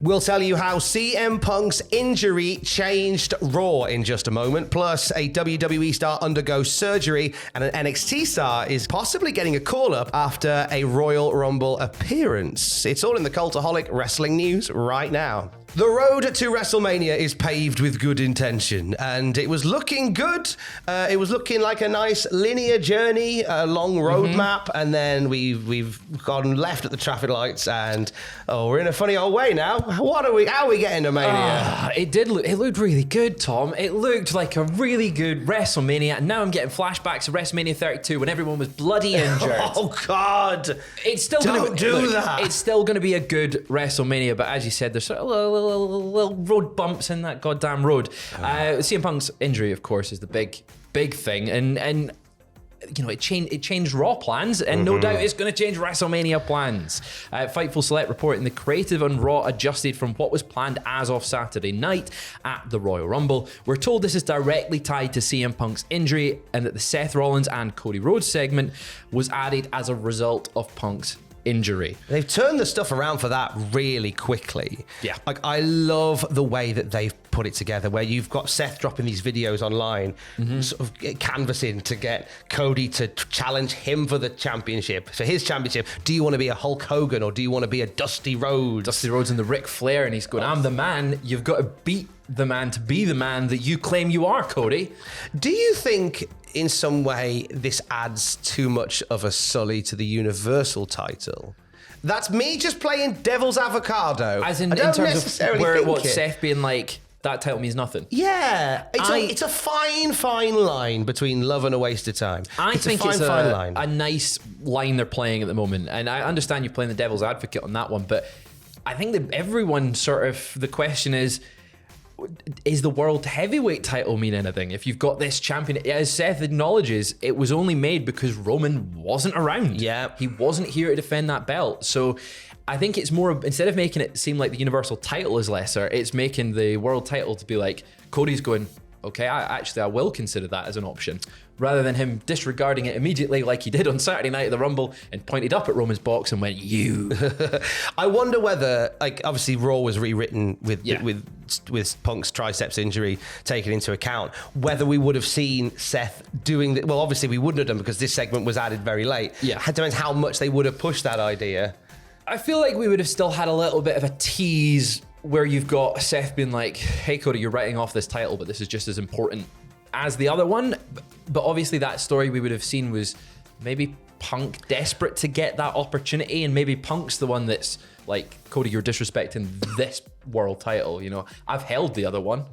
We'll tell you how CM Punk's injury changed Raw in just a moment. Plus, a WWE star undergoes surgery, and an NXT star is possibly getting a call-up after a Royal Rumble appearance. It's all in the Cultaholic Wrestling news right now. The road to WrestleMania is paved with good intention, and it was looking good. It was looking like a nice linear journey, a long roadmap, and then we've gone left at the traffic lights, and we're in a funny old way now. How are we getting to Mania? It looked really good, Tom. It looked like a really good WrestleMania, and now I'm getting flashbacks of WrestleMania 32 when everyone was bloody injured. Oh God! It's still Don't do that. It's still going to be a good WrestleMania, but as you said, there's sort of little road bumps in that goddamn road. CM Punk's injury, of course, is the big thing, and you know, it changed Raw plans, and no doubt it's going to change WrestleMania plans. Fightful Select reporting the creative on Raw adjusted from what was planned as of Saturday night at the Royal Rumble. We're told this is directly tied to CM Punk's injury, and that the Seth Rollins and Cody Rhodes segment was added as a result of Punk's injury. They've turned the stuff around for that really quickly. Yeah. Like, I love the way that they've put it together, where you've got Seth dropping these videos online, sort of canvassing to get Cody to challenge him for the championship, for his championship. Do you want to be a Hulk Hogan, or do you want to be a Dusty Rhodes? Dusty Rhodes and the Ric Flair, and he's going, I'm the man. You've got to beat the man to be the man that you claim you are, Cody. Do you think in some way this adds too much of a sully to the Universal title? That's me just playing devil's avocado. As in I don't terms necessarily of where think what it. Seth being like, that title means nothing. Yeah, it's a fine line between love and a waste of time. I think it's fine line. a nice line they're playing at the moment, and I understand you're playing the devil's advocate on that one, but I think that everyone sort of, the question is the world heavyweight title mean anything? If you've got this champion, as Seth acknowledges, it was only made because Roman wasn't around. Yeah. He wasn't here to defend that belt. So I think it's more, instead of making it seem like the Universal title is lesser, it's making the world title to be like, Cody's going, okay, I will consider that as an option, rather than him disregarding it immediately like he did on Saturday night at the Rumble and pointed up at Roman's box and went, you. I wonder whether, like, obviously Raw was rewritten with Punk's triceps injury taken into account, whether we would have seen Seth doing that. Well, obviously we wouldn't have done, because this segment was added very late. Yeah. It depends how much they would have pushed that idea. I feel like we would have still had a little bit of a tease where you've got Seth being like, hey Cody, you're writing off this title, but this is just as important as the other one. But obviously that story we would have seen was maybe Punk desperate to get that opportunity, and maybe Punk's the one that's like, Cody, you're disrespecting this world title. You know, I've held the other one.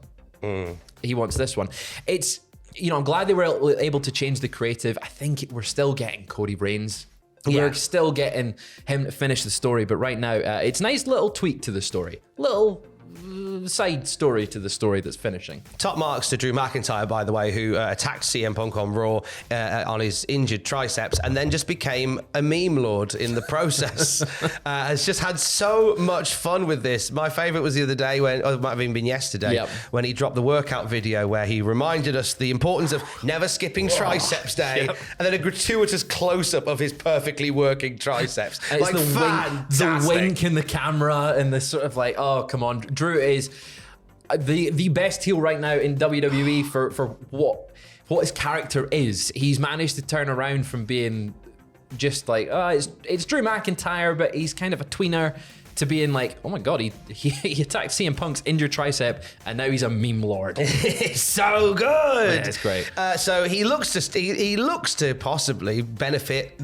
He wants this one. It's, you know, I'm glad they were able to change the creative. I think we're still getting Cody Reigns. We're still getting him to finish the story, but right now it's a nice little tweak to the story. Little side story to the story that's finishing. Top marks to Drew McIntyre, by the way, who attacked CM Punk on Raw on his injured triceps, and then just became a meme lord in the process. Has just had so much fun with this. My favourite was the other day, or it might have even been yesterday, when he dropped the workout video where he reminded us the importance of never skipping triceps day, and then a gratuitous close-up of his perfectly working triceps. And it's like, the wink in the camera, and the sort of like, oh, come on. Drew is the best heel right now in WWE for what his character is. He's managed to turn around from being just like, it's Drew McIntyre, but he's kind of a tweener, to being like, oh my God, he attacked CM Punk's injured tricep, and now he's a meme lord. It's so good. Yeah, it's great. So he looks to possibly benefit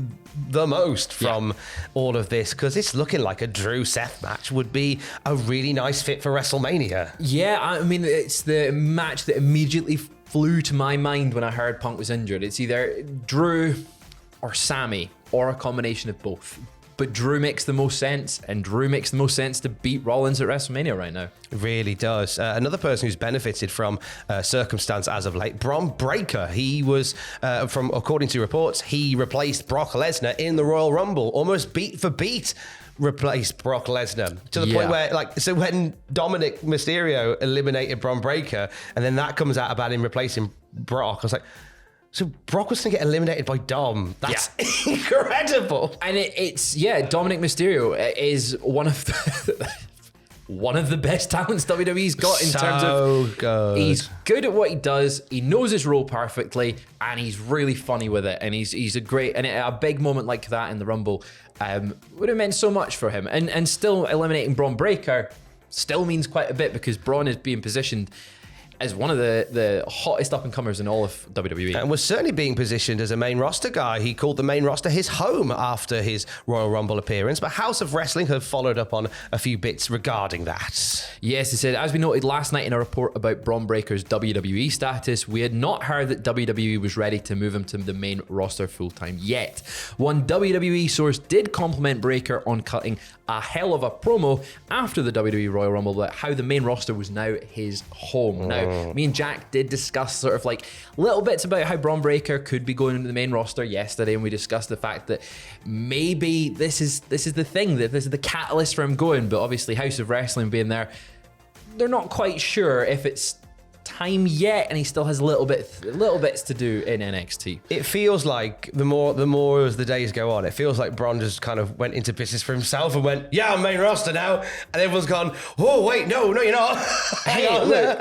the most from all of this, because it's looking like a Drew Seth match would be a really nice fit for WrestleMania. Yeah, I mean, it's the match that immediately flew to my mind when I heard Punk was injured. It's either Drew or Sammy, or a combination of both. But Drew makes the most sense, and Drew makes the most sense to beat Rollins at WrestleMania right now. It really does. Another person who's benefited from circumstance as of late, Bron Breakker. He was, according to reports, he replaced Brock Lesnar in the Royal Rumble, almost beat for beat. Replaced Brock Lesnar to the point where, like, so when Dominic Mysterio eliminated Bron Breakker, and then that comes out about him replacing Brock, I was like, so Brock was going to get eliminated by Dom. That's incredible. And it's Dominic Mysterio is one of one of the best talents WWE's got in terms of good. He's good at what he does. He knows his role perfectly, and he's really funny with it. And he's a great, and a big moment like that in the Rumble would have meant so much for him. And still eliminating Bron Breakker still means quite a bit, because Bron is being positioned as one of the hottest up-and-comers in all of WWE. And was certainly being positioned as a main roster guy. He called the main roster his home after his Royal Rumble appearance, but House of Wrestling have followed up on a few bits regarding that. Yes, he said, as we noted last night in a report about Bron Breakker's WWE status, we had not heard that WWE was ready to move him to the main roster full-time yet. One WWE source did compliment Breakker on cutting a hell of a promo after the WWE Royal Rumble about how the main roster was now his home. Now, me and Jack did discuss sort of like little bits about how Bron Breakker could be going into the main roster yesterday, and we discussed the fact that maybe this is the thing, that this is the catalyst for him going. But obviously, House of Wrestling being there, they're not quite sure if it's time yet, and he still has little bits to do in NXT. It feels like the more as the days go on, it feels like Bron just kind of went into business for himself and went, yeah, I'm main roster now, and everyone's gone, oh wait, no, you're not. Hey, look,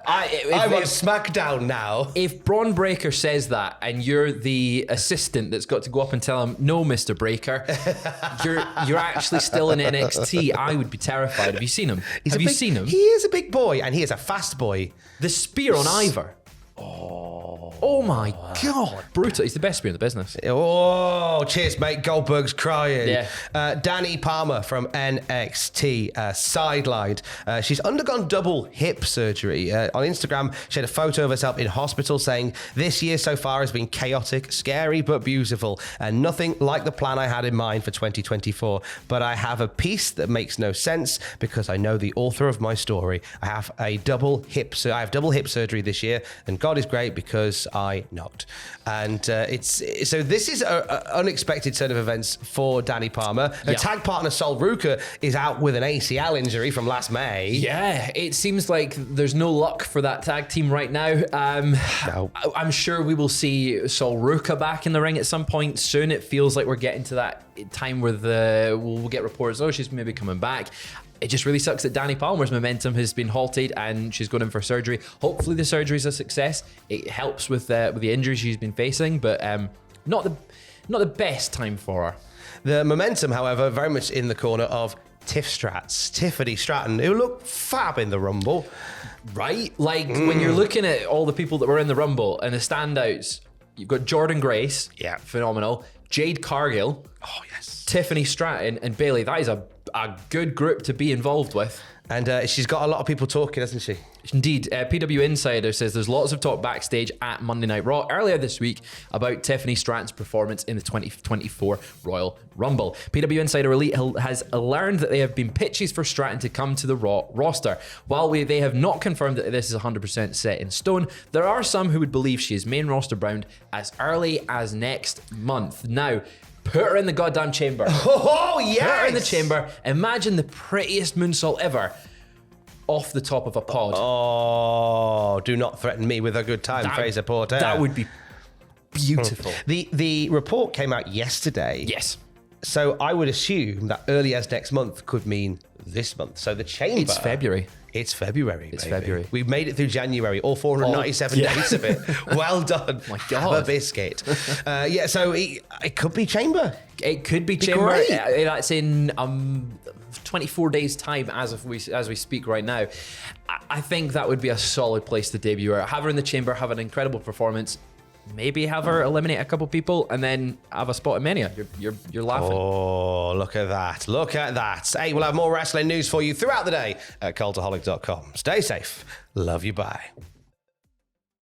I'm on SmackDown now. If Bron Breakker says that, and you're the assistant that's got to go up and tell him, no, Mr. Breakker, you're actually still in NXT, I would be terrified. Have you seen him? Have you seen him? He is a big boy, and he is a fast boy. The spear on Ivor. Oh my God. Brutal. He's the best spear in the business. Oh, cheers, mate. Goldberg's crying. Yeah. Danny Palmer from NXT, sidelined. She's undergone double hip surgery. On Instagram, she had a photo of herself in hospital saying, this year so far has been chaotic, scary, but beautiful, and nothing like the plan I had in mind for 2024. But I have a piece that makes no sense because I know the author of my story. I have double hip surgery this year, and God is great because I knocked. And so this is an unexpected turn of events for Danny Palmer. Her tag partner Sol Ruka is out with an ACL injury from last May. Yeah, it seems like there's no luck for that tag team right now. No. I'm sure we will see Sol Ruka back in the ring at some point soon. It feels like we're getting to that time where we'll get reports, she's maybe coming back. It just really sucks that Danny Palmer's momentum has been halted and she's going in for surgery. Hopefully the surgery is a success. It helps with the injuries she's been facing, but not the best time for her. The momentum, however, very much in the corner of Tiffany Stratton, who looked fab in the Rumble. Right? Like when you're looking at all the people that were in the Rumble and the standouts, you've got Jordan Grace, phenomenal. Jade Cargill, oh yes, Tiffany Stratton, and Bayley. That is a good group to be involved with. And she's got a lot of people talking, hasn't she? Indeed. PW Insider says there's lots of talk backstage at Monday Night Raw earlier this week about Tiffany Stratton's performance in the 2024 Royal Rumble. PW Insider Elite has learned that there have been pitches for Stratton to come to the Raw roster. While they have not confirmed that this is 100% set in stone, there are some who would believe she is main roster bound as early as next month. Now, put her in the goddamn chamber. Oh, yes! Put her in the chamber. Imagine the prettiest moonsault ever off the top of a pod. Oh, do not threaten me with a good time, Fraser Porter. That would be beautiful. The report came out yesterday. Yes. So I would assume that early as next month could mean this month. So the chamber... It's February. It's February, It's baby. February. We've made it through January, all 497 days of it. Well done. My God. Have a biscuit. So it could be chamber. It could be chamber. Great. That's in 24 days' time as we speak right now. I think that would be a solid place to debut her. Have her in the chamber, have an incredible performance. Maybe have her eliminate a couple people and then have a spot in Mania. You're laughing. Oh, look at that. Look at that. Hey, we'll have more wrestling news for you throughout the day at cultaholic.com. Stay safe. Love you. Bye.